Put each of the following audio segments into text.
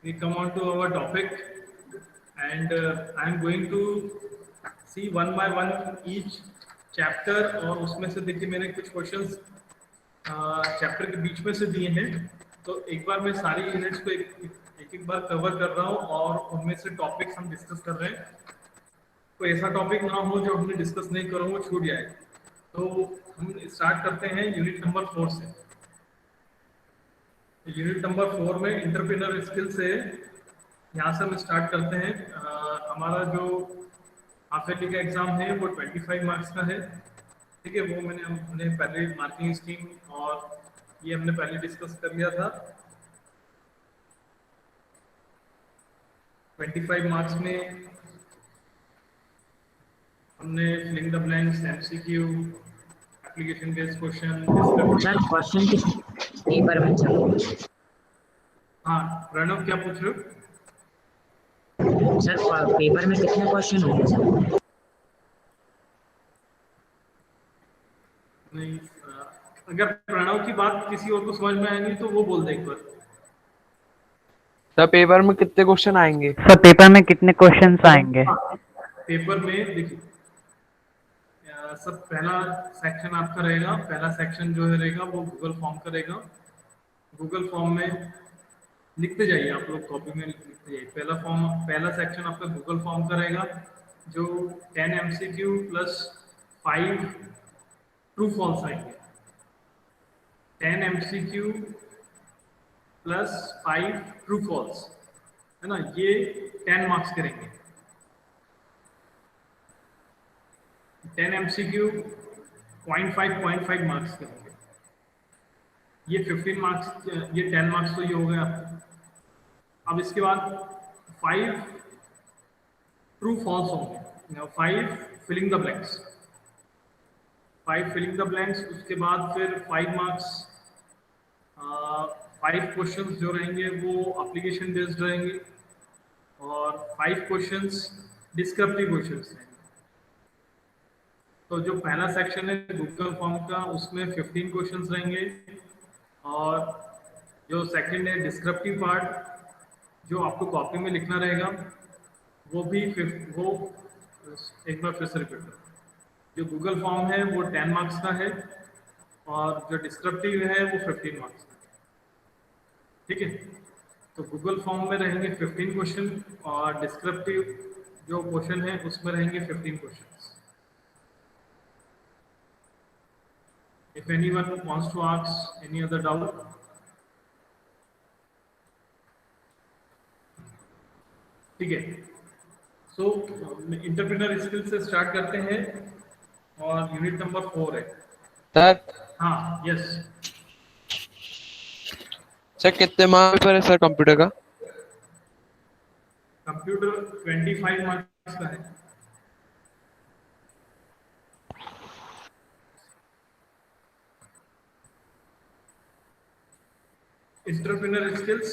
we come on to our topic, and I am going to see one by one each chapter, और उसमें से देखिए मैंने कुछ क्वेश्चंस चैप्टर के बीच में से दिए हैं। तो एक बार मैं सारी यूनिट्स को एक एक बार कवर कर रहा हूँ और उनमें से टॉपिक्स हम डिस्कस कर रहे हैं। कोई ऐसा टॉपिक ना हो जो हमने डिस्कस नहीं करो वो छूट जाए। तो हम स्टार्ट करते हैं यूनिट नंबर 4 से। यूनिट नंबर 4 में इंटरप्रेन्योर स्किल से यहाँ से हम स्टार्ट करते हैं। हमारा जो हाफ ईयरली का एग्जाम है वो 25 मार्क्स का है। ठीक है, वो हमने पहले मार्किंग स्कीम और ये हमने पहले डिस्कस कर लिया था। 25 मार्क्स में हमने filling the blanks, MCQ, application based question, discuss. Sir question किस पेपर में चलो? हाँ प्रणव, क्या पूछ रहे हो? सर पेपर में कितने क्वेश्चन होंगे सर? नहीं, अगर प्रणव की बात किसी और को समझ में आएगी तो वो बोल दे एक बार। सर पेपर में कितने क्वेश्चन आएंगे? सर पेपर में कितने क्वेश्चंस आएंगे? पेपर में देखिए, सब पहला सेक्शन आपका रहेगा। पहला सेक्शन जो है रहेगा वो गूगल फॉर्म का रहेगा। गूगल फॉर्म में लिखते जाइए, आप लोग कॉपी में लिखते जाइए। पहला सेक्शन आपका गूगल फॉर्म का रहेगा, जो 10 एमसीक्यू प्लस 5 ट्रू फॉल्स आएंगे। 10 एमसीक्यू प्लस 5 ट्रू फॉल्स, है ना, ये 10 मार्क्स करेंगे। 10 एमसीक्यू 0.5 मार्क्स करेंगे। ये 15 मार्क्स, ये 10 मार्क्स तो ये हो गया। अब इसके बाद 5 ट्रू फॉल्स होंगे, 5 filling the blanks, 5 filling the blanks. उसके बाद फिर 5 मार्क्स, 5 क्वेश्चंस जो रहेंगे वो एप्लीकेशन बेस्ड रहेंगे और 5 क्वेश्चंस डिस्क्रिप्टिव क्वेश्चंस रहेंगे। तो जो पहला सेक्शन है गूगल फॉर्म का, उसमें 15 क्वेश्चंस रहेंगे, और जो सेकंड है डिस्क्रिप्टिव पार्ट, जो आपको कॉपी में लिखना रहेगा, वो एक बार फिर से रिपीट करो। जो गूगल फॉर्म है वो 10 मार्क्स का है और जो डिस्क्रिप्टिव है वो 15 मार्क्स का है। ठीक है, तो गूगल फॉर्म में रहेंगे 15 क्वेश्चन और डिस्क्रिप्टिव जो क्वेश्चन है उसमें रहेंगे 15 question. If anyone wants to ask any other doubt, ठीक है। सो इंटरप्रेन्योर स्किल से स्टार्ट करते हैं और यूनिट नंबर 4 है। सर हाँ, यस सर कितने मार्क्स पेपर है सर कंप्यूटर का? कंप्यूटर 25 मार्क्स का है। इंटरप्रेन्योर स्किल्स,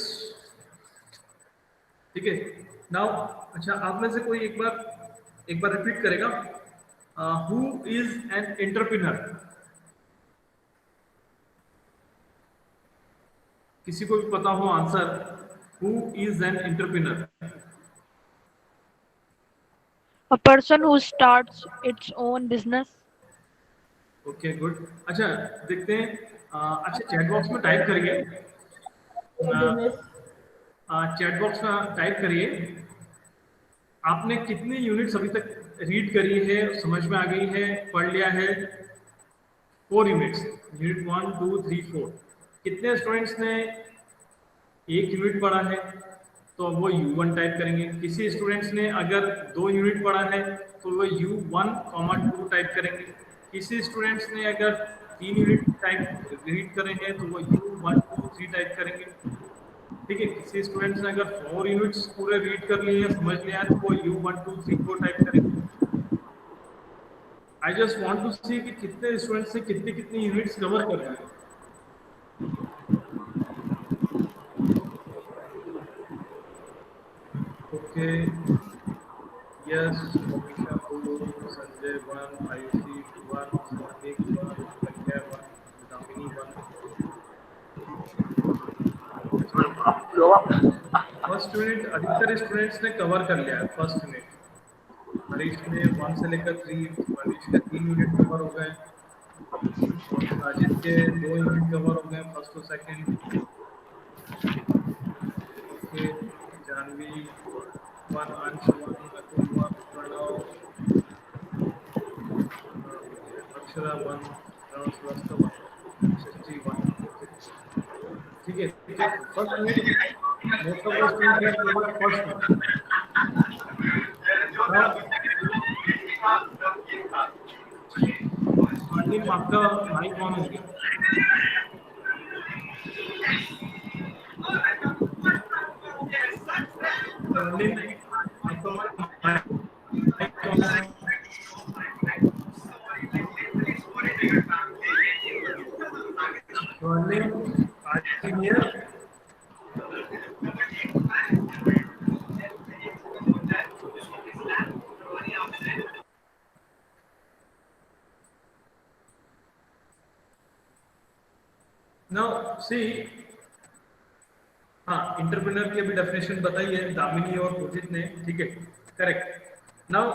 ठीक है। नाउ अच्छा, आप में से कोई एक बार रिपीट करेगा, हु इज एन एंटरप्रेन्योर? किसी को भी पता हो answer, who is an entrepreneur? A person who starts its own business. Okay good. अच्छा देखते हैं, अच्छा चैट बॉक्स में टाइप करिए, चैट बॉक्स में टाइप करिए आपने कितनी यूनिट्स अभी तक रीड करी है, समझ में आ गई है, पढ़ लिया है। 4 यूनिट्स, यूनिट 1 2 3 4। कितने स्टूडेंट्स ने एक यूनिट पढ़ा है तो वो U1 टाइप करेंगे। किसी स्टूडेंट्स ने अगर 2 यूनिट पढ़ा है तो वो U1, 2 टाइप करेंगे। किसी स्टूडेंट्स ने अगर 3 यूनिट टाइप रीड करे हैं तो वो U1 2 3 टाइप करेंगे। ठीक है, किसी स्टूडेंट्स ने अगर 4 यूनिट्स पूरे रीड कर लिए हैं, समझ लिया है, तो वो U1 2 3 4 टाइप करेंगे। आई जस्ट वांट टू सी कि कितने स्टूडेंट्स ने कितनी कितनी यूनिट्स कवर कर रहे हैं। ओके, यस, मोनिशा 2, संजय 1, आयुषी 1, स्वातिक 1, प्रज्ञा 1, दामिनी 1। फर्स्ट यूनिट अधिकतर स्टूडेंट्स ने कवर कर लिया है। फर्स्ट यूनिट हरीश ने 1 से लेकर 3, मनीष के 3 यूनिट कवर हो गए और साजिद के 2 यूनिट कवर हो गए, फर्स्ट और सेकंड। ओके, जानवी 1, अंश 1, अतुल 1, प्रणव, अक्षरा 1, राहुल श्रीवास्तव 1, सच्ची 1। ओके, ठीक है ठीक है। First unit most of the students have covered first unit. Starting आपका माइक ऑन हो गया। Now see, हाँ, इंटरप्रेन्योर की अभी डेफिनेशन बताई है दामिनी और पूजित ने, ठीक है, करेक्ट। नाउ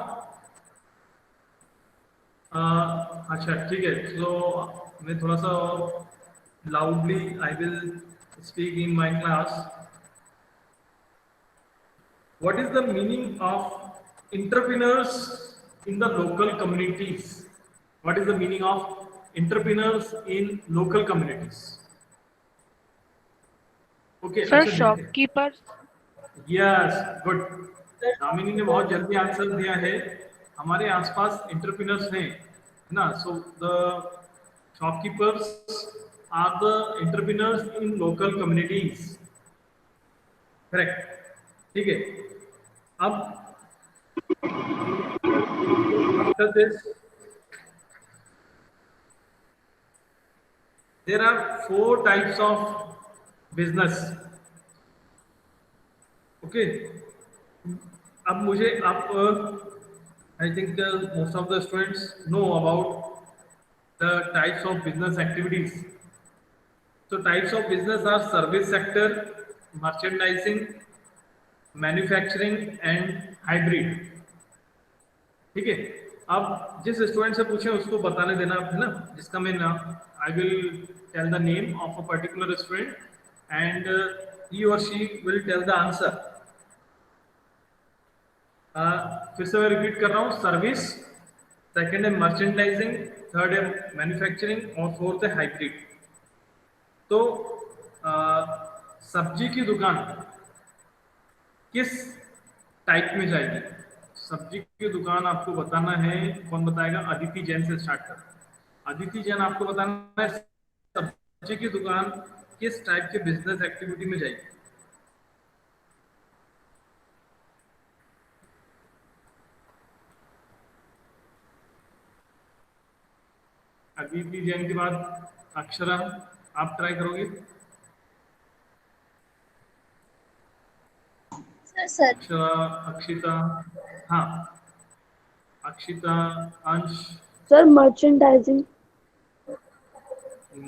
अच्छा ठीक है, तो मैं थोड़ा सा loudly I will speak in my class. What is the meaning of entrepreneurs in the local communities? What is the meaning of entrepreneurs in local communities? Okay, Sir, अच्छा देखते हैं। shopkeepers. Yes, good. दामिनी ने बहुत जल्दी answer दिया है। हमारे आसपास एंटरप्रेन्योर्स हैं ना, so the shopkeepers are the entrepreneurs in local communities, correct, ठीक है। अब after this there are 4 types of business. Okay, अब मुझे आप I think most of the students know about the types of business activities. So types of business are service sector, merchandising, manufacturing and hybrid, ठीक है। अब जिस student से पूछे उसको बताने देना है ना, जिसका मैं नाम I will tell the name of a particular student and he और she will tell the answer. फिर से मैं रिपीट कर रहा हूँ, सर्विस, सेकंड है मर्चेंडाइजिंग, थर्ड है मैन्युफैक्चरिंग और फोर्थ है हाइब्रिड। तो सब्जी की दुकान किस टाइप में जाएगी? सब्जी की दुकान आपको बताना है, कौन बताएगा? अदिति जैन से स्टार्ट कर। अदिति जैन आपको बताना है सब्जी की दुकान किस टाइप के बिजनेस एक्टिविटी में जाएगी। अदिति जैन के बाद अक्षरा, आप ट्राई करोगे? सर अक्षरा, अक्षिता, हाँ, Akshita, Ansh. Sir merchandising.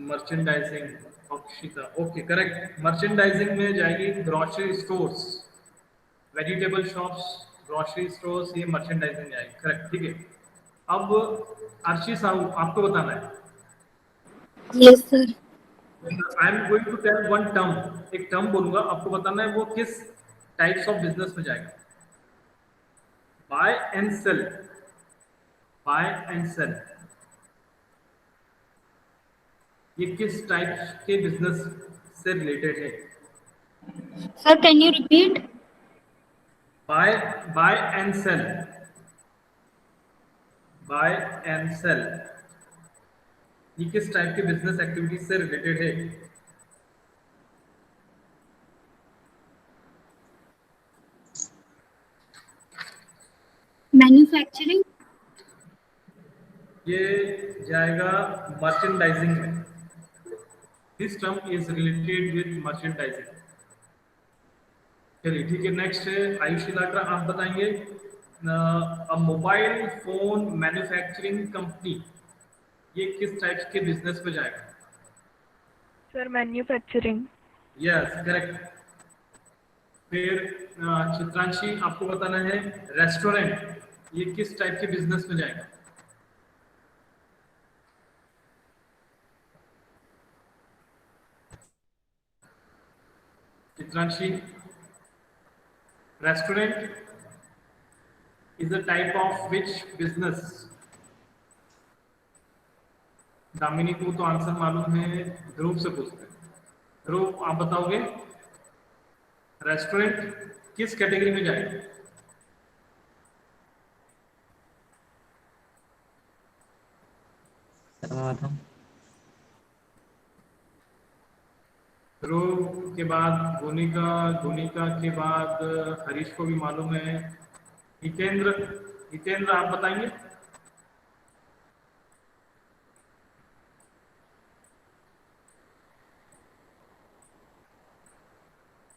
Merchandising, Akshita, okay correct. Merchandising में जाएगी grocery stores, vegetable shops, grocery stores, ये मर्चेंडाइजिंग जाएगी, करेक्ट, ठीक है। अब अर्शी साहू, आपको बताना है। Yes sir. I am going to tell one term, एक टर्म बोलूंगा, आपको बताना है वो किस टाइप्स ऑफ बिजनेस में जाएगा। Buy and sell, buy and sell, ये किस टाइप के बिजनेस से रिलेटेड है? Sir can you repeat? Buy, buy and sell, buy and sell, ये किस टाइप के बिजनेस एक्टिविटीज से रिलेटेड है? मैन्युफैक्चरिंग। ये जाएगा मर्चेंडाइजिंग में। This term is related with merchandising. चलिए ठीक है, नेक्स्ट है आयुषी लाकड़ा, आप बताएंगे मोबाइल फोन मैन्युफैक्चरिंग कंपनी, ये किस टाइप के बिजनेस में जाएगा? Sir, manufacturing. Yes, correct. फिर चित्रांशी आपको बताना है रेस्टोरेंट, ये किस टाइप के बिजनेस में जाएगा। Chitranshi, restaurant is a type of which business. Damini को तो आंसर मालूम है, ध्रुव से पूछते हैं। ध्रुव आप बताओगे रेस्टोरेंट किस कैटेगरी में जाएगा। ध्रुव के बाद भूनिका, भूनिका के बाद हरीश को भी मालूम है। हितेंद्र, हितेंद्र आप बताएंगे।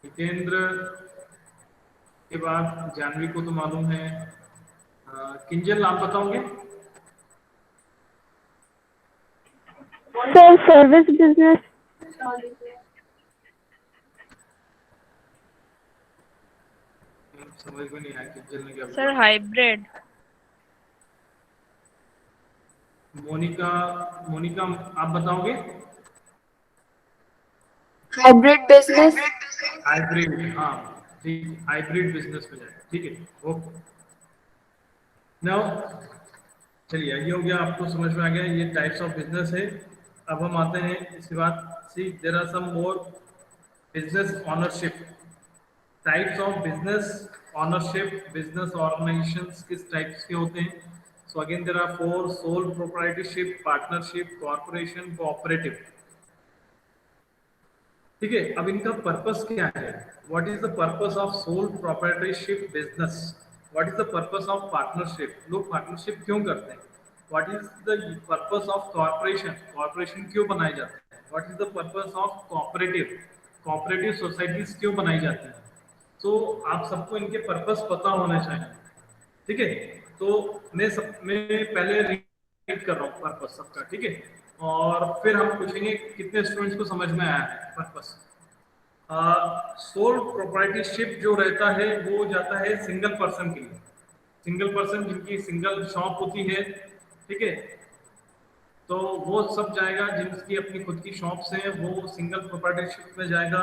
हितेंद्र के बाद जानवी को तो मालूम है। किंजल आप बताओगे। Sir service business. समझ में नहीं आया किंजल ने क्या Sir, बोला। hybrid. मोनिका, मोनिका आप बताओगे। Hybrid business. हाइब्रिड, हाँ ठीक, हाइब्रिड बिजनेस में जाएगा, ठीक है ओके। नाउ चलिए ये हो गया, आपको समझ में आ गया ये टाइप्स ऑफ बिजनेस है। अब हम आते हैं इसके बाद, see there are some more business ownership, types of business ownership. Business organisations किस टाइप्स के होते हैं। So again there are 4, sole proprietorship, partnership, corporation, cooperative. ठीक है, अब इनका पर्पस क्या है। What is the purpose of sole proprietorship business, what is the purpose of partnership, लोग पार्टनरशिप क्यों करते हैं। What is the purpose of corporation, corporation क्यों बनाए जाते हैं। What is the purpose of cooperative, cooperative societies क्यों बनाई जाती हैं। तो आप सबको इनके पर्पस पता होना चाहिए, ठीक है। तो मैं पहले रीड कर रहा हूँ पर्पस सबका, ठीक है, और फिर हम पूछेंगे कितने स्टूडेंट्स को समझ में आया है पर्पस। सोल प्रोप्राइटरशिप जो रहता है वो जाता है सिंगल पर्सन के लिए, सिंगल पर्सन जिनकी सिंगल शॉप होती है, ठीक है, तो वो सब जाएगा। जिनकी अपनी खुद की शॉप्स हैं वो सिंगल प्रोप्राइटरशिप में जाएगा।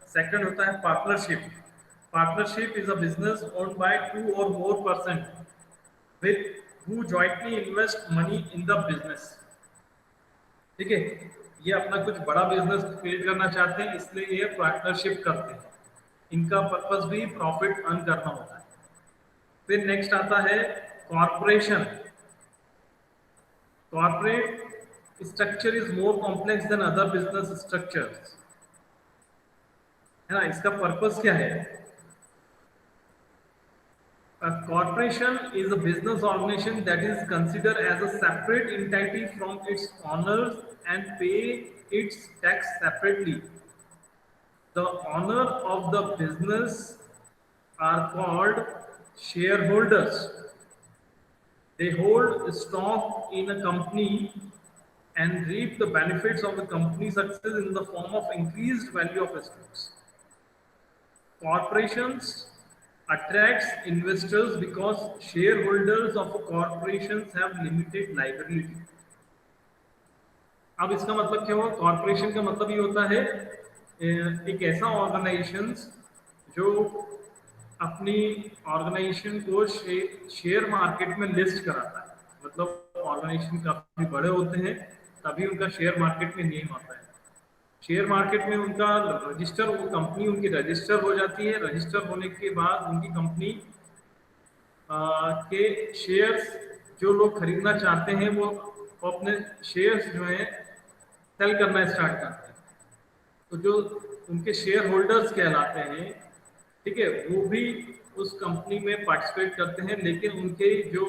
सेकंड होता है partnership, partnership is a business owned by 2 or more person with who jointly invest money in the business, ठीक है। ये अपना कुछ बड़ा बिजनेस क्रिएट करना चाहते हैं इसलिए ये पार्टनरशिप करते हैं। इनका पर्पस भी प्रॉफिट अर्न करना होता है। फिर नेक्स्ट आता है corporation. Corporate structure is more complex than other business structures, है ना। इसका पर्पस क्या है। A corporation is a business organization that is considered as a separate entity from its owners and pay its tax separately. The owner of the business are called shareholders. They hold stock in a company and reap the benefits of the company's success in the form of increased value of stocks. Corporations attracts investors because shareholders of corporations have limited liability. अब इसका मतलब क्या हुआ। Corporation का मतलब ये होता है एक ऐसा ऑर्गेनाइजेशन जो अपनी ऑर्गेनाइजेशन को शेयर मार्केट में लिस्ट कराता है। मतलब ऑर्गेनाइजेशन काफी बड़े होते हैं तभी उनका शेयर मार्केट में नेम आता है। शेयर मार्केट में उनका रजिस्टर, वो कंपनी उनकी रजिस्टर हो जाती है। रजिस्टर होने के बाद उनकी कंपनी के शेयर्स जो लोग खरीदना चाहते हैं वो अपने शेयर्स जो है सेल करना स्टार्ट करते हैं। तो जो उनके शेयर होल्डर्स कहलाते हैं, ठीक है, वो भी उस कंपनी में पार्टिसिपेट करते हैं, लेकिन उनके जो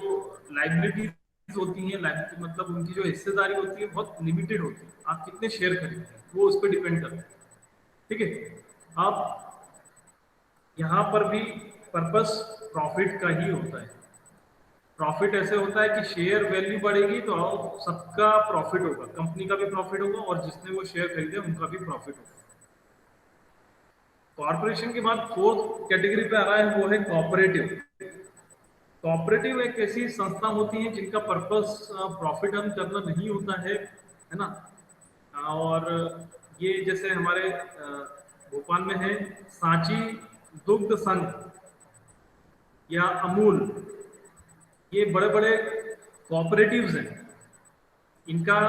लाइबिलिटीज होती हैं, लाइबिलिटी मतलब उनकी जो हिस्सेदारी होती है बहुत लिमिटेड होती है। आप कितने शेयर खरीदते हैं वो उस पर डिपेंड करता है, ठीक है। अब यहाँ पर भी पर्पस प्रॉफिट का ही होता है। प्रॉफिट ऐसे होता है कि शेयर वैल्यू बढ़ेगी तो सबका प्रॉफिट होगा, कंपनी का भी प्रॉफिट होगा और जिसने वो शेयर खरीदे उनका भी प्रॉफिट होगा। कॉर्पोरेशन के बाद फोर्थ कैटेगरी पे आ रहा है, वो है कोऑपरेटिव। कोऑपरेटिव एक ऐसी संस्था होती है जिनका पर्पस प्रॉफिट अर्न करना नहीं होता है ना। और ये जैसे हमारे भोपाल में है सांची दुग्ध संघ या अमूल, ये बड़े बड़े कोऑपरेटिव्स हैं। इनका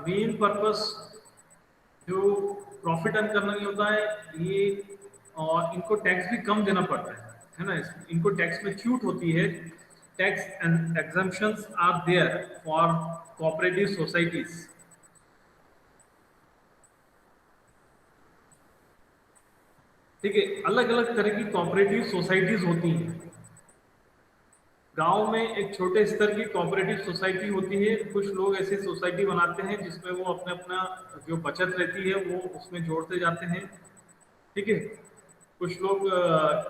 मेन पर्पस जो प्रॉफिट अर्न करना नहीं होता है ये, और इनको टैक्स भी कम देना पड़ता है ना। इनको टैक्स में छूट होती है। Tax exemptions are there for cooperative societies. ठीक है, अलग अलग तरह की कोऑपरेटिव सोसाइटीज होती हैं। गांव में एक छोटे स्तर की कोऑपरेटिव सोसाइटी होती है। कुछ लोग ऐसी सोसाइटी बनाते हैं जिसमें वो अपने अपना जो बचत रहती है वो उसमें जोड़ते जाते हैं। ठीक है, कुछ लोग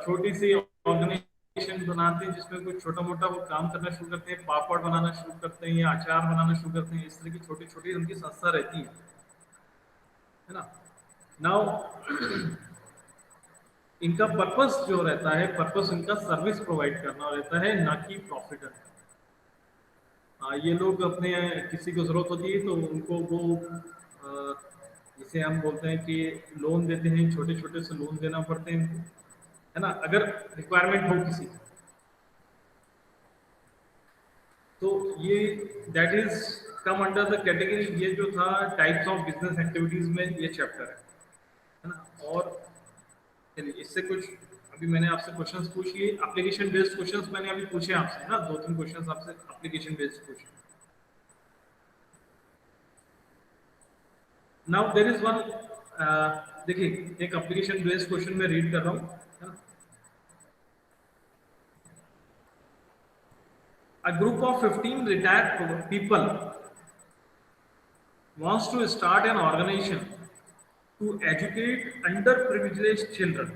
छोटी सी ऑर्गेनाइजेशन बनाते हैं जिसमें कुछ छोटा मोटा वो काम करना शुरू करते हैं, पापड़ बनाना शुरू करते हैं या अचार बनाना शुरू करते हैं। इस तरह की छोटी छोटी उनकी संस्था रहती है ना। नाउ इनका पर्पस जो रहता है, पर्पस इनका सर्विस प्रोवाइड करना रहता है, ना कि प्रॉफिट। ये लोग अपने किसी को जरूरत होती है तो उनको वो जिसे हम बोलते हैं कि लोन देते हैं, छोटे छोटे से लोन देना पड़ते हैं इनको, है ना, अगर रिक्वायरमेंट हो किसी। तो ये that is come under the category, ये जो था टाइप्स ऑफ बिजनेस एक्टिविटीज में ये चैप्टर है ना। और इससे कुछ अभी मैंने आपसे क्वेश्चंस पूछ लिए, एप्लीकेशन बेस्ड क्वेश्चंस मैंने अभी पूछे आपसे ना, 2-3 क्वेश्चंस आपसे एप्लीकेशन बेस्ड पूछे। नाउ देयर इज वन, देखिए एक एप्लीकेशन बेस्ड क्वेश्चन में रीड कर रहा हूँ, है ना। A group of 15 retired people wants to start an organization to educate underprivileged children.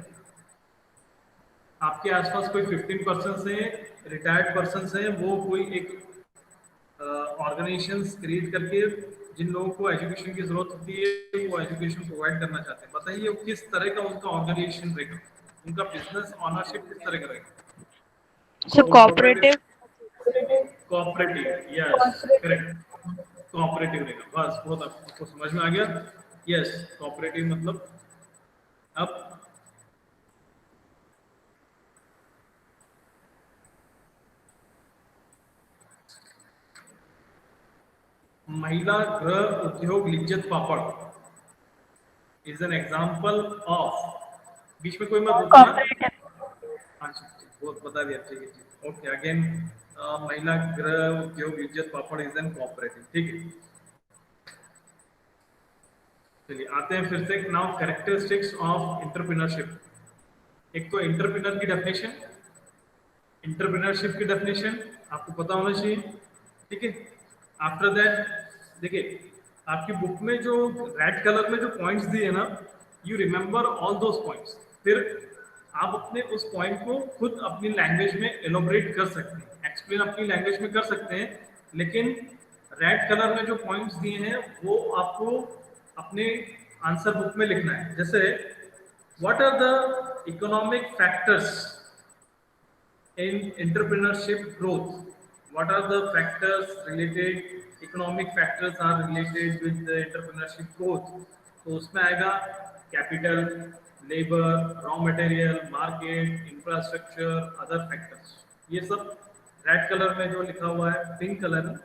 आपके आसपास कोई 15% हैं रिटायर्ड पर्सन हैं, वो कोई एक ऑर्गेनाइजेशन क्रिएट करके जिन लोगों को एजुकेशन की जरूरत होती है वो एजुकेशन प्रोवाइड करना चाहते हैं। बताइए किस तरह का उनका ऑर्गेनाइजेशन रहेगा, उनका बिजनेस ऑनरशिप किस तरह का रहेगा? So cooperative. Cooperative, yes correct, cooperative रहेगा। बस बहुत आपको समझ में आ गया। यस, कोऑपरेटिव मतलब अब महिला गृह उद्योग लिज्जत पापड़ इज एन एग्जांपल ऑफ, बीच में कोई मैं बोलता अच्छा बहुत बता दिया, ठीक है। ओके, अगेन महिला गृह उद्योग लिज्जत पापड़ इज एन कोऑपरेटिव। ठीक है, चलिए आते हैं फिर से। Now characteristics of entrepreneurship. एक तो एंटरप्रेन्योर की डेफिनेशन, एंटरप्रेन्योरशिप की डेफिनेशन आपको पता होना चाहिए। ठीक है, आफ्टर दैट देखिए आपकी बुक में जो रेड कलर में जो पॉइंट्स दिए ना, you remember all those points. फिर आप अपने उस पॉइंट को खुद अपनी लैंग्वेज में एलोबरेट कर सकते हैं, एक्सप्लेन अपनी लैंग्वेज में कर सकते हैं, लेकिन रेड कलर में जो पॉइंट्स दिए हैं वो आपको अपने आंसर बुक में लिखना है। जैसे what are the economic factors in entrepreneurship growth, what are the factors related, economic factors are related with the entrepreneurship growth. तो उसमें आएगा capital, labour, raw material, market, infrastructure, other factors. ये सब red colour में जो लिखा हुआ है, पिंक कलर है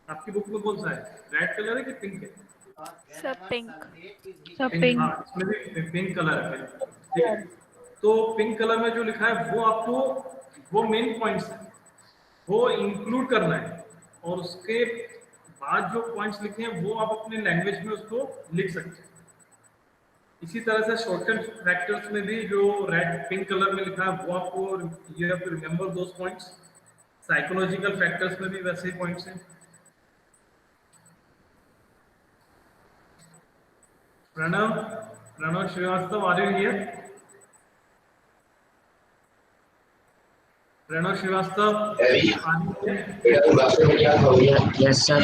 आपकी बुक में, कौन सा है, रेड कलर है कि पिंक है? सब पिंक। हाँ, इसमें भी पिंक कलर है। ठीक है, तो पिंक कलर में जो लिखा है वो आपको वो मेन पॉइंट्स है वो इंक्लूड करना है, और उसके बाद जो पॉइंट्स लिखे हैं वो आप अपने लैंग्वेज में उसको लिख सकते हैं। इसी तरह से शॉर्टकट फैक्टर्स में भी जो रेड पिंक कलर में लिखा है वो आपको you have to remember those points. Psychological factors में भी वैसे ही पॉइंट्स हैं। Pranav Srivastava, are you here? Pranav Srivastava, yes sir.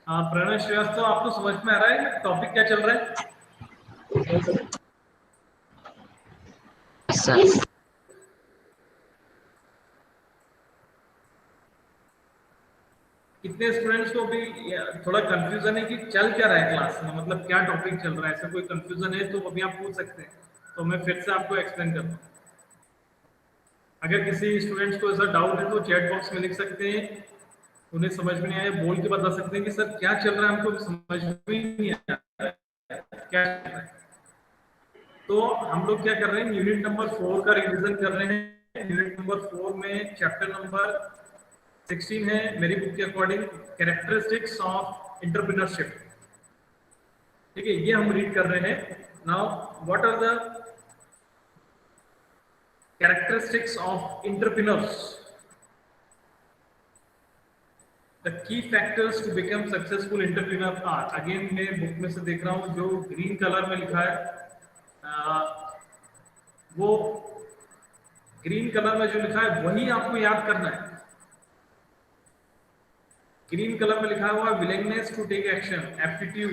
Pranav Srivastava, आपको समझ में आ रहा है टॉपिक क्या चल रहा है? सर। कितने स्टूडेंट्स को भी थोड़ा कंफ्यूजन है कि चल क्या रहा है क्लास में, मतलब क्या टॉपिक चल रहा है, ऐसा कोई कंफ्यूजन है तो अभी आप पूछ सकते हैं, तो मैं फिर से आपको एक्सप्लेन करता हूँ। अगर किसी स्टूडेंट्स को ऐसा डाउट है तो चैट बॉक्स में लिख सकते हैं, उन्हें समझ में नहीं आया बोल के बता सकते हैं कि सर क्या चल रहा है, हमको समझ में ही नहीं आ रहा है क्या चल रहा है। तो हम लोग क्या कर रहे हैं, यूनिट नंबर 4 का रिवीजन कर रहे हैं। यूनिट नंबर 4 में चैप्टर नंबर 16 है मेरी बुक के अकॉर्डिंग, कैरेक्टरिस्टिक्स ऑफ एंटरप्रेन्योरशिप। ठीक है, ये हम रीड कर रहे हैं। Now what are the characteristics of entrepreneurs, the key factors to become successful entrepreneur are. Again मैं बुक में से देख रहा हूं, जो ग्रीन कलर में लिखा है वो ग्रीन कलर में जो लिखा है वही आपको याद करना है। ग्रीन कलर में लिखा हुआ willingness to take action, aptitude.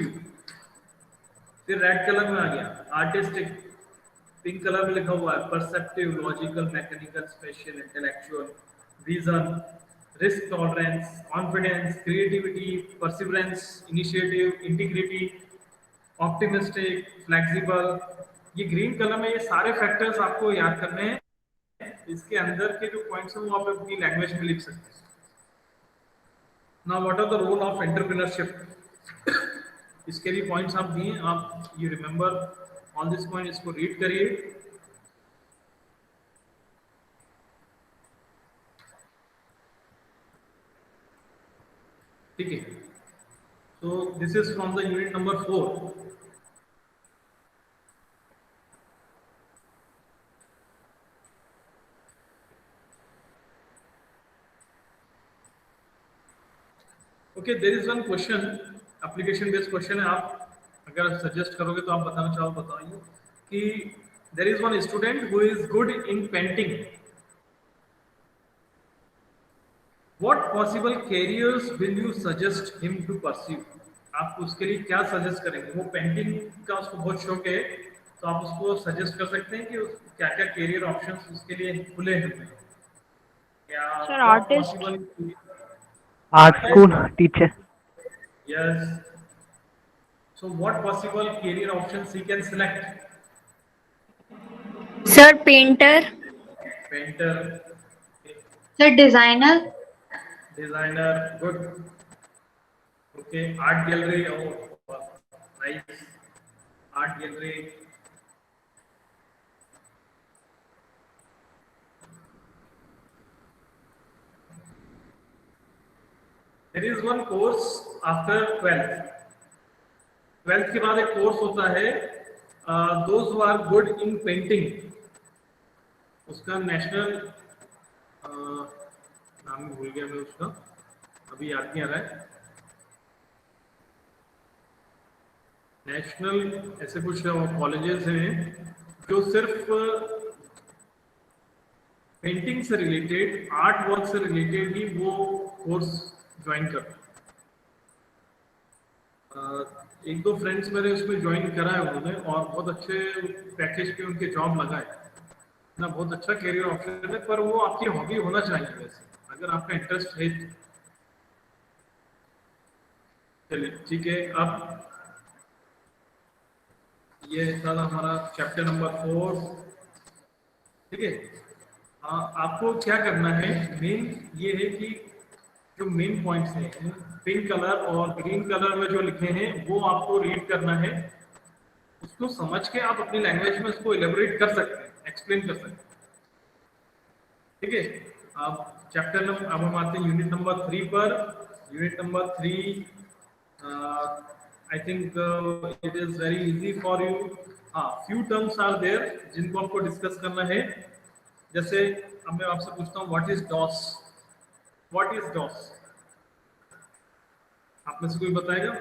फिर रेड कलर में आ गया आर्टिस्टिक, पिंक कलर में लिखा हुआ है perceptive, logical, mechanical, special, intellectual, reason, risk tolerance, confidence, creativity, perseverance, initiative, integrity, optimistic, flexible. ये ग्रीन कलर में ये सारे फैक्टर्स आपको याद करने हैं। इसके अंदर के जो पॉइंट्स हैं वो आप अपनी लैंग्वेज में लिख सकते हैं। Now what are the role of entrepreneurship, इसके भी पॉइंट्स आप दिए, आप you remember all this point, इसको रीड करिए। ठीक है, तो this is from the unit number 4। Okay, there is one question, application based question है। आप अगर सजेस्ट करोगे तो आप बताना चाहो बताइए कि there is one student who is good in painting, what possible careers will you suggest him to pursue. आप उसके लिए क्या सजेस्ट करेंगे? वो पेंटिंग का उसको बहुत शौक है, तो आप उसको सजेस्ट कर सकते हैं कि क्या क्या कैरियर ऑप्शंस उसके लिए खुले हैं, क्या Sir, what artist. Possible. Art school teacher. Yes. So what possible career options he can select? Sir, painter. Painter, Sir, designer. designer, good. Okay, art gallery, oh, nice. Art gallery. There is one course after 12th. 12th के बाद एक course होता है, those who are good in painting, उसका national नाम भूल गया मैं उसका, अभी याद नहीं आ रहा है। नेशनल ऐसे कुछ कॉलेजेस हैं जो सिर्फ पेंटिंग से रिलेटेड, आर्ट वर्क से रिलेटेड ही वो कोर्स ज्वाइन करते हैं। एक दो फ्रेंड्स मेरे उसमें ज्वाइन करा है उन्होंने, और बहुत अच्छे पैकेज पे उनके जॉब लगा है ना, बहुत अच्छा करियर ऑप्शन है। पर वो आपकी हॉबी होना चाहिए वैसे, अगर आपका इंटरेस्ट है तो। चलिए ठीक है, अब ये था हमारा चैप्टर नंबर 4। ठीक है, आपको क्या करना है, मेन ये है कि जो मेन पॉइंट्स हैं पिंक कलर और ग्रीन कलर में जो लिखे हैं वो आपको रीड करना है। उसको समझ के आप अपनी लैंग्वेज में उसको एलेबोरेट कर सकते हैं, एक्सप्लेन कर सकते हैं। ठीक है, अब चैप्टर नंबर, अब हम आते हैं यूनिट नंबर 3 पर। Unit number 3 I think it is very easy for you. हाँ, फ्यू टर्म्स आर देयर जिनको आपको डिस्कस करना है। जैसे अब मैं आपसे पूछता हूँ what is DOS, what is DOS, आप में से कोई बताएगा?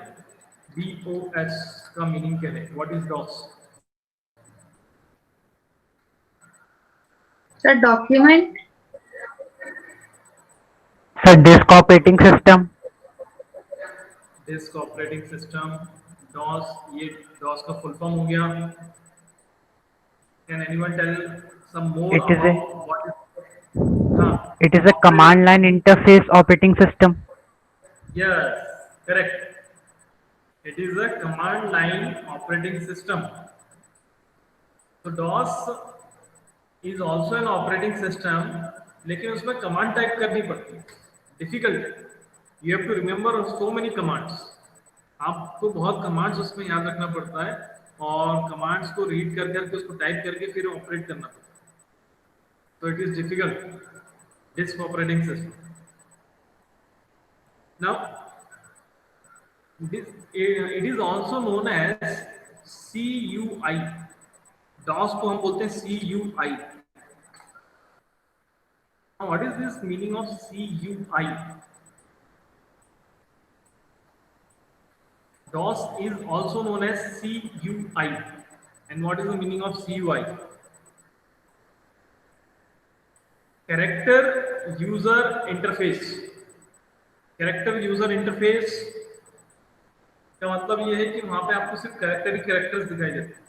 DOS का मीनिंग क्या है? What is DOS? Sir, document. Sir disk operating system. Disk operating system, DOS, ये डॉस का फुल फॉर्म हो गया। Can anyone tell some more It is a about what is, हाँ, it is a command line interface operating system. yes, correct. It is a command line operating system. So DOS is also an operating system, लेकिन उसमें command type करनी पड़ती है, difficult. You have to remember so many commands. आपको बहुत commands उसमें याद रखना पड़ता है और कमांड्स को रीड कर करके उसको टाइप करके फिर ऑपरेट करना पड़ता है. तो it is difficult disc operating system. Now it is also known as CUI. DOS को हम बोलते हैं CUI. Now, what is this meaning of CUI? DOS is also known as CUI. And what is the meaning of CUI? Character User Interface. Character User Interface का मतलब ये है कि वहां पे आपको सिर्फ कैरेक्टर ही कैरेक्टर्स दिखाई देते हैं.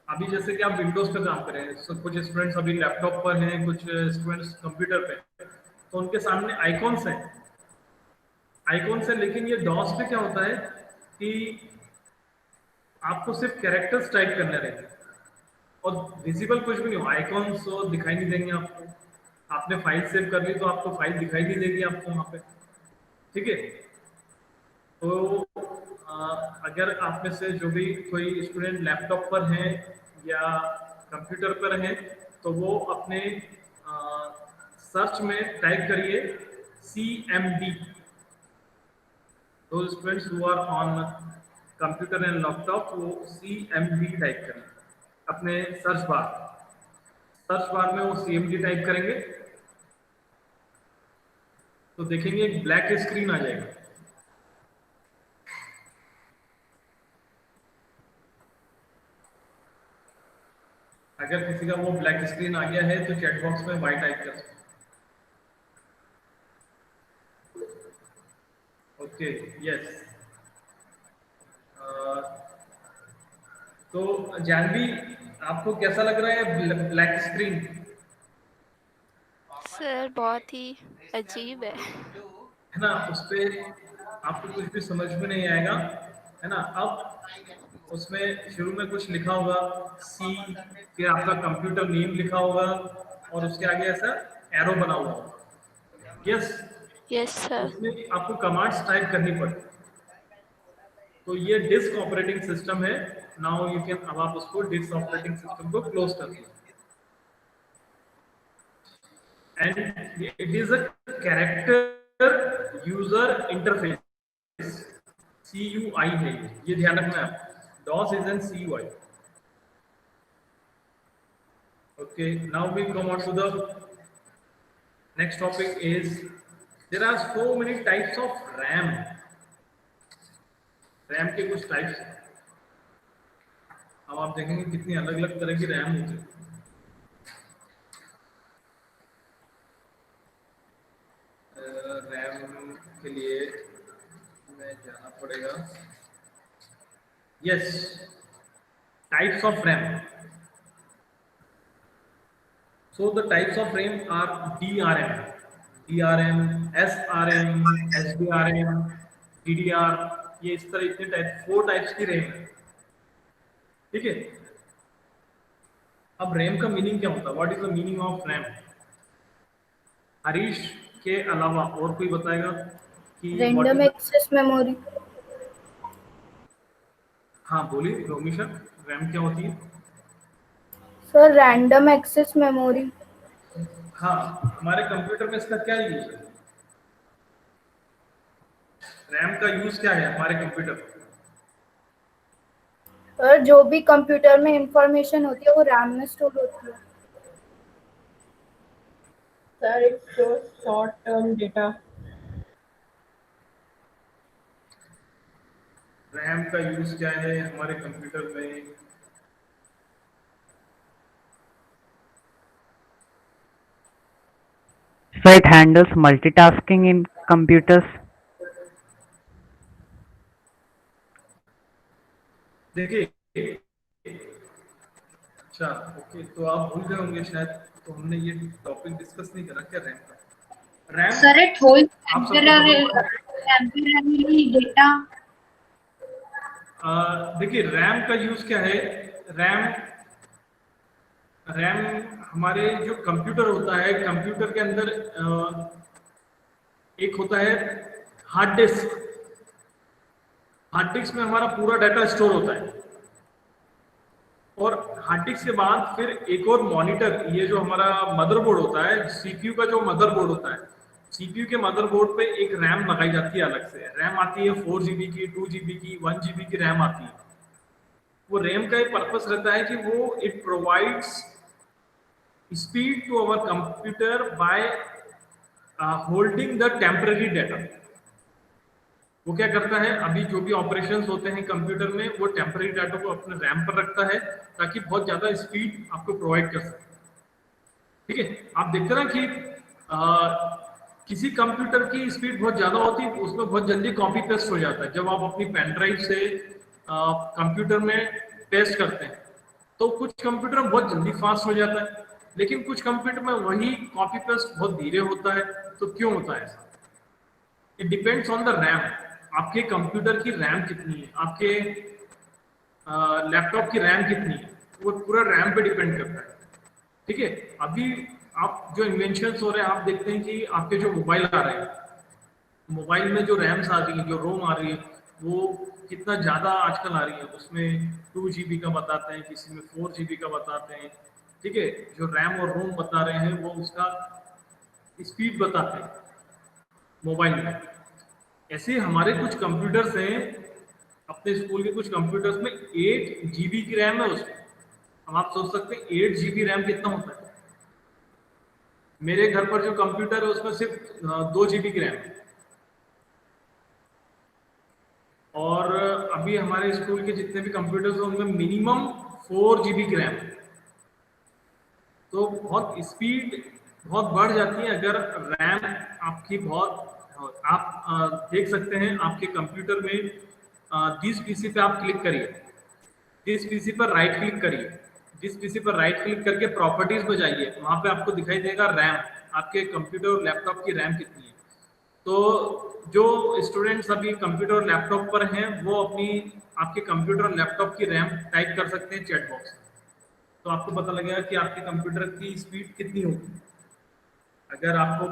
अभी जैसे कि आप विंडोज पे काम कर रहे हैं, so, कुछ स्टूडेंट्स अभी लैपटॉप पर हैं, कुछ स्टूडेंट्स कंप्यूटर पे हैं, तो उनके सामने आइकॉन्स हैं, आइकॉन्स है. लेकिन ये डॉस पे क्या होता है कि आपको सिर्फ कैरेक्टर्स टाइप करने रहेंगे और विजिबल कुछ भी नहीं हो. आइकॉन्स दिखाई नहीं देंगे आपको. आपने फाइल सेव कर ली तो आपको फाइल दिखाई नहीं देगी आपको वहां पे. ठीक है. तो अगर आप में से जो भी कोई स्टूडेंट लैपटॉप पर हैं या कंप्यूटर पर हैं तो वो अपने सर्च में टाइप करिए CMD. those students who are on computer and laptop वो CMD टाइप करें अपने सर्च बार में वो CMD टाइप करेंगे तो देखेंगे एक ब्लैक स्क्रीन आ जाएगा. अगर किसी का वो ब्लैक स्क्रीन आ गया है तो चैट बॉक्स में वाई टाइप कर सकते. Okay, yes. तो जानवी, आपको कैसा लग रहा है ब्लैक स्क्रीन? सर बहुत ही अजीब है. है ना. उस पे आपको कुछ भी समझ में नहीं आएगा, है ना. अब उसमें शुरू में कुछ लिखा होगा सी, फिर आपका कंप्यूटर नेम लिखा होगा और उसके आगे ऐसा एरो बना हुआ होगा. यस. Yes sir. उसमें आपको कमांड्स टाइप करनी पड़ती. तो ये डिस्क ऑपरेटिंग सिस्टम है. नाउ यू कैन, अब आप उसको डिस्क ऑपरेटिंग सिस्टम को क्लोज कर दीजिए. And it is a character user interface. CUI है ये ध्यान रखना है. DOS is an CUI. Okay, now we come on to the next topic. Is there are so many types of RAM. RAM के कुछ types हैं. अब आप देखेंगे कितनी अलग अलग तरह की RAM होती है. RAM के लिए में जाना पड़ेगा. Yes, types of RAM. So the types of RAM are DRM, SRM, SDRM, DDR. ये इस तरह इतने टाइप, 4 टाइप्स की RAM है. ठीक है. अब RAM का मीनिंग क्या होता है? What is the meaning of RAM? Harish के अलावा और कोई बताएगा कि रैंडम एक्सेस मेमोरी. हाँ बोलिए रोमिशा, रैम क्या होती है? Sir random access memory. हाँ, हमारे कंप्यूटर में इसका क्या यूज है? रैम का यूज क्या है हमारे कंप्यूटर में? सर जो भी कंप्यूटर में इंफॉर्मेशन होती है वो रैम में स्टोर होती है. Sir it stores short term data. RAM का यूज क्या है हमारे कंप्यूटर में? So it handles multitasking in computers. देखिए, अच्छा ओके, तो आप भूल गए होंगे शायद, तो हमने ये टॉपिक डिस्कस नहीं करा क्या रैम का। रैम Sir, it holds आप सबको समझ temporarily data. देखिए रैम का यूज क्या है। रैम रैम हमारे जो कंप्यूटर होता है, कंप्यूटर के अंदर एक होता है हार्ड डिस्क। हार्ड डिस्क में हमारा पूरा डाटा स्टोर होता है, और हार्ड डिस्क के बाद फिर एक और मॉनिटर, ये जो हमारा मदरबोर्ड होता है, सीपीयू का जो मदरबोर्ड होता है, सीपीयू के मदरबोर्ड पे एक रैम लगाई जाती है अलग से। रैम आती है 4 GB की, 2 GB की, 1 GB की रैम आती है। वो रैम का एक पर्पस रहता है कि वो it provides speed to our computer by holding the temporary data. वो क्या करता है, अभी जो भी ऑपरेशंस होते हैं कंप्यूटर में, वो टेम्पररी डाटा को अपने रैम पर रखता है ताकि बहुत ज्यादा स्पीड आपको प्रोवाइड कर सके। ठीक है, आप देखते ना कि किसी कंप्यूटर की स्पीड बहुत ज्यादा होती है, उसमें बहुत जल्दी कॉपी पेस्ट हो जाता है। जब आप अपनी पेन ड्राइव से कंप्यूटर में पेस्ट करते हैं तो कुछ कंप्यूटर में बहुत जल्दी फास्ट हो जाता है, लेकिन कुछ कंप्यूटर में वही कॉपी पेस्ट बहुत धीरे होता है। तो क्यों होता है ऐसा? It depends on the RAM. आपके कंप्यूटर की रैम कितनी है, आपके लैपटॉप की रैम कितनी है, वो पूरा रैम पे डिपेंड करता है। ठीक है, अभी आप जो इन्वेंशंस हो रहे हैं, आप देखते हैं कि आपके जो मोबाइल आ रहे हैं, मोबाइल में जो रैम्स आ रही है, जो रोम आ रही है, वो कितना ज़्यादा आजकल आ रही है। उसमें 2 GB का बताते हैं, किसी में 4 GB का बताते हैं। ठीक है, जो रैम और रोम बता रहे हैं वो उसका स्पीड बताते हैं मोबाइल में। ऐसे हमारे कुछ कंप्यूटर्स हैं, अपने स्कूल के कुछ कंप्यूटर्स में 8 GB की रैम है उसमें। अब आप सोच सकते हैं 8 GB रैम कितना होता है। मेरे घर पर जो कंप्यूटर है उसमें सिर्फ 2 GB की रैम है, और अभी हमारे स्कूल के जितने भी कंप्यूटर्स हैं उनमें मिनिमम 4 GB की रैम है। तो बहुत स्पीड बहुत बढ़ जाती है अगर रैम आपकी बहुत, आप देख सकते हैं आपके कंप्यूटर में जिस पीसी पे आप क्लिक करिए, जिस पीसी पर राइट क्लिक करिए, जिस पीसी पर राइट क्लिक करके प्रॉपर्टीज में जाइए, वहां पे आपको दिखाई देगा रैम, आपके कंप्यूटर और लैपटॉप की रैम कितनी है। तो जो स्टूडेंट्स अभी कंप्यूटर और लैपटॉप पर हैं वो अपनी आपके कंप्यूटर और लैपटॉप की रैम टाइप कर सकते हैं चैट बॉक्स में, तो आपको पता लगेगा कि आपके कंप्यूटर की स्पीड कितनी होगी। अगर आपको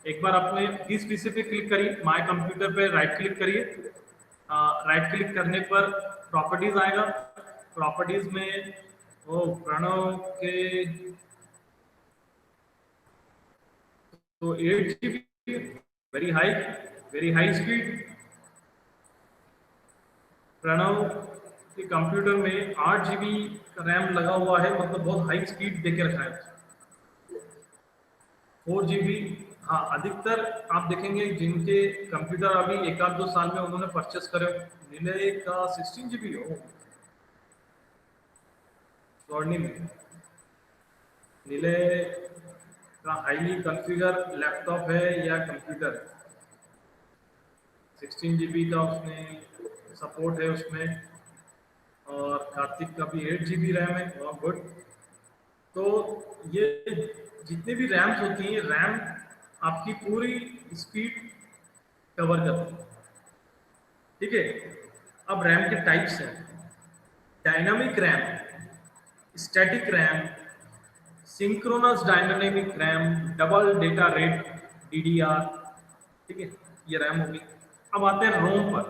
एक बार अपने इस पीसी पे क्लिक करिए, माय कंप्यूटर पे राइट क्लिक करिए, राइट क्लिक करने पर प्रॉपर्टीज आएगा। प्रॉपर्टीज में वो प्रणव के तो 8 GB very high speed. Pranav के कंप्यूटर में 8 GB का रैम लगा हुआ है, मतलब बहुत हाई स्पीड देके रखा है। 4 GB, हाँ अधिकतर आप देखेंगे जिनके कंप्यूटर अभी 1-2 साल में उन्होंने परचेस करे, निलय का 16 GB हो, स्वर्णिम निलय का हाईली कॉन्फ़िगर लैपटॉप है या कंप्यूटर, 16 GB का उसमें सपोर्ट है उसमें, और कार्तिक का भी 8 GB रैम है, बहुत गुड। तो ये जितने भी रैम्स होती हैं, रैम आपकी पूरी स्पीड कवर करती है। ठीक है, अब रैम के टाइप्स हैं, dynamic RAM, static RAM, synchronous dynamic RAM, double data rate DDR। ठीक है, ये रैम होगी। अब आते हैं रोम पर।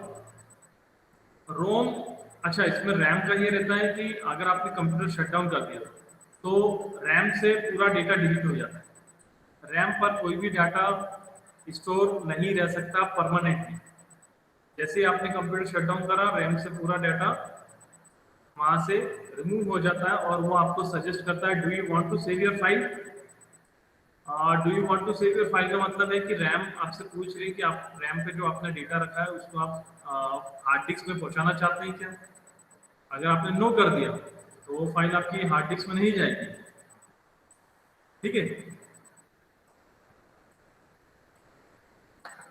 रोम, अच्छा इसमें रैम का ये रहता है कि अगर आपने कंप्यूटर शट डाउन कर दिया तो रैम से पूरा डेटा डिलीट हो जाता है। रैम पर कोई भी डाटा स्टोर नहीं रह सकता परमानेंटली। जैसे ही आपने कंप्यूटर शट डाउन करा, रैम से पूरा डाटा वहां से रिमूव हो जाता है, और वो आपको सजेस्ट करता है do you want to save your file. Do you want to save your file का मतलब है कि रैम आपसे पूछ रही है कि आप रैम पे जो आपने डेटा रखा है उसको आप हार्ड डिस्क में पहुंचाना चाहते हैं क्या। अगर आपने नो कर दिया तो वो फाइल आपकी हार्ड डिस्क में नहीं जाएगी। ठीक है,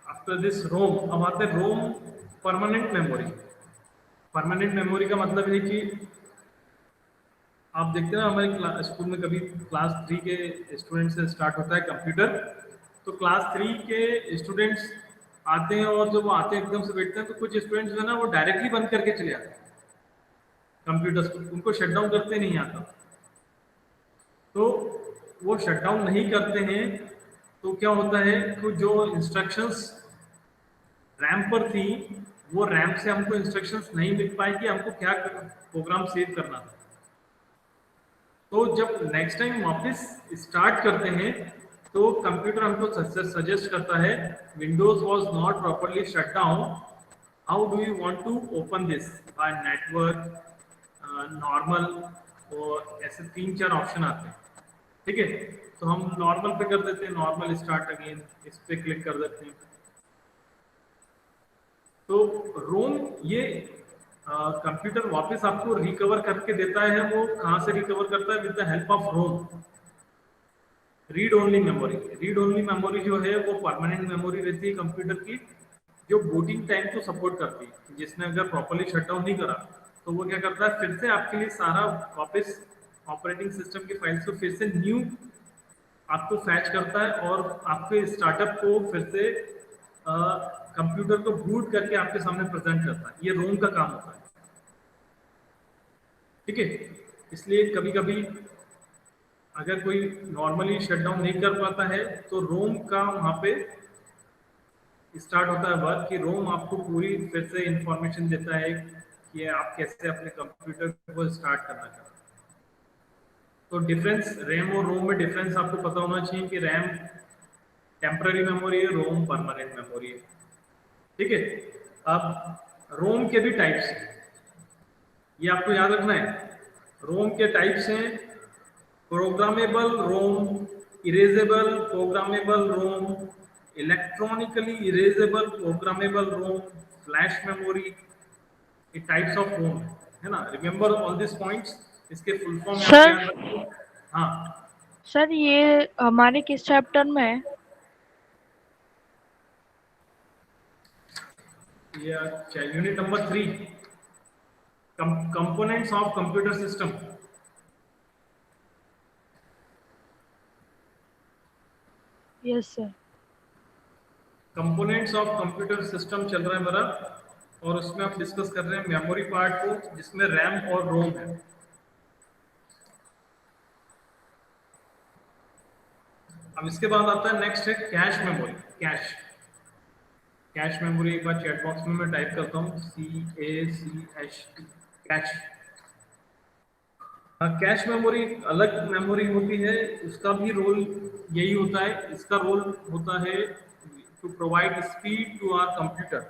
आफ्टर दिस रोम, अब आते हैं रोम परमानेंट मेमोरी। परमानेंट मेमोरी का मतलब है कि आप देखते हैं ना हमारे स्कूल में कभी क्लास 3 के स्टूडेंट से स्टार्ट होता है कंप्यूटर, तो क्लास 3 के स्टूडेंट्स आते हैं और जब वो आते हैं एकदम से बैठते हैं तो कुछ स्टूडेंट्स जो है ना वो डायरेक्टली बंद करके चले आते हैं कंप्यूटर्स को, उनको शट डाउन करते नहीं आता। तो वो शट डाउन नहीं करते हैं तो क्या होता है कि जो इंस्ट्रक्शंस रैम पर थी वो रैम से हमको इंस्ट्रक्शंस नहीं मिल पाए कि हमको क्या प्रोग्राम सेव करना था। तो जब नेक्स्ट टाइम वापस स्टार्ट करते हैं तो कंप्यूटर हमको सजेस्ट करता है Windows was not properly shut down, how do you want to open this by network, normal, और ऐसे 3-4 ऑप्शन आते हैं। ठीक है, तो हम नॉर्मल पे कर देते हैं, नॉर्मल स्टार्ट अगेन इस पे क्लिक कर देते हैं। तो रोम ये कंप्यूटर वापस आपको रिकवर करके देता है। वो कहाँ से रिकवर करता है? With the help of ROM, read only memory. Read only memory जो है वो परमानेंट मेमोरी रहती है कंप्यूटर की, जो बूटिंग टाइम को सपोर्ट करती है। जिसने अगर प्रॉपर्ली शट डाउन नहीं करा तो वो क्या करता है, फिर से आपके लिए सारा वापस ऑपरेटिंग सिस्टम की फाइल्स को फिर से न्यू आपको फैच करता है और आपके स्टार्टअप को फिर से कंप्यूटर को बूट करके आपके सामने प्रेजेंट करता है। ये रोम का काम होता है। ठीक है, इसलिए कभी कभी अगर कोई नॉर्मली शटडाउन नहीं कर पाता है तो रोम का वहाँ पे स्टार्ट होता है वर्क कि रोम आपको पूरी फिर से इंफॉर्मेशन देता है कि आप कैसे अपने कंप्यूटर को स्टार्ट करना चाहते हैं। तो डिफरेंस रैम और रोम में डिफरेंस आपको पता होना चाहिए कि रैम टेम्पररी मेमोरी है, रोम परमानेंट मेमोरी है। ठीक है, अब रोम के भी टाइप्स हैं, ये आपको याद रखना है। रोम के टाइप्स हैं प्रोग्रामेबल रोम, इरेजेबल प्रोग्रामेबल रोम, इलेक्ट्रॉनिकली इरेजेबल प्रोग्रामेबल रोम, फ्लैश मेमोरी। ये टाइप्स ऑफ रोम है ना। रिमेंबर ऑल दिस पॉइंट्स, इसके फुल फॉर्म में सर, आप याद रखिए। हाँ सर ये हमारे किस चैप्टर में है? ये unit number 3, components of computer system. Yes sir. Components of computer system चल रहा है मेरा, और उसमें आप डिस्कस कर रहे हैं मेमोरी पार्ट को, जिसमें रैम और रोम है। अब इसके बाद आता है नेक्स्ट है कैश मेमोरी। कैश मेमोरी एक बार चैट बॉक्स में मैं टाइप करता हूँ CACH, कैश। कैश मेमोरी अलग मेमोरी होती है, उसका भी रोल यही होता है। इसका रोल होता है to provide speed to our computer.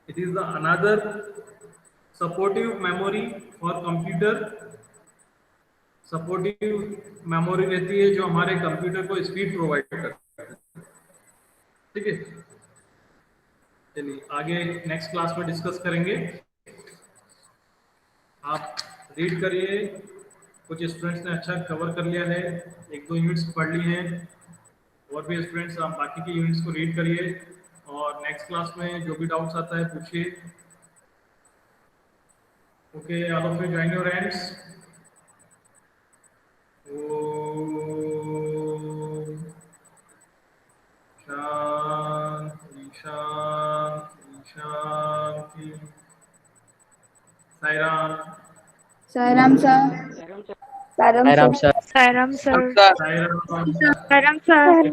It is the another supportive memory for computer. Supportive memory रहती है जो हमारे कंप्यूटर को स्पीड प्रोवाइड करती है। ठीक है, चलिए आगे नेक्स्ट क्लास में डिस्कस करेंगे। आप रीड करिए, कुछ स्टूडेंट्स ने अच्छा कवर कर लिया है, 1-2 यूनिट्स पढ़ लिए हैं, और भी स्टूडेंट्स आप बाकी के यूनिट्स को रीड करिए और नेक्स्ट क्लास में जो भी डाउट्स आता है पूछिए। Okay, all of you join your hands. Shanti Shanti Shanti. Sairam. Sairam sir. Sairam sir. Sairam sir. Sairam. Sairam sir.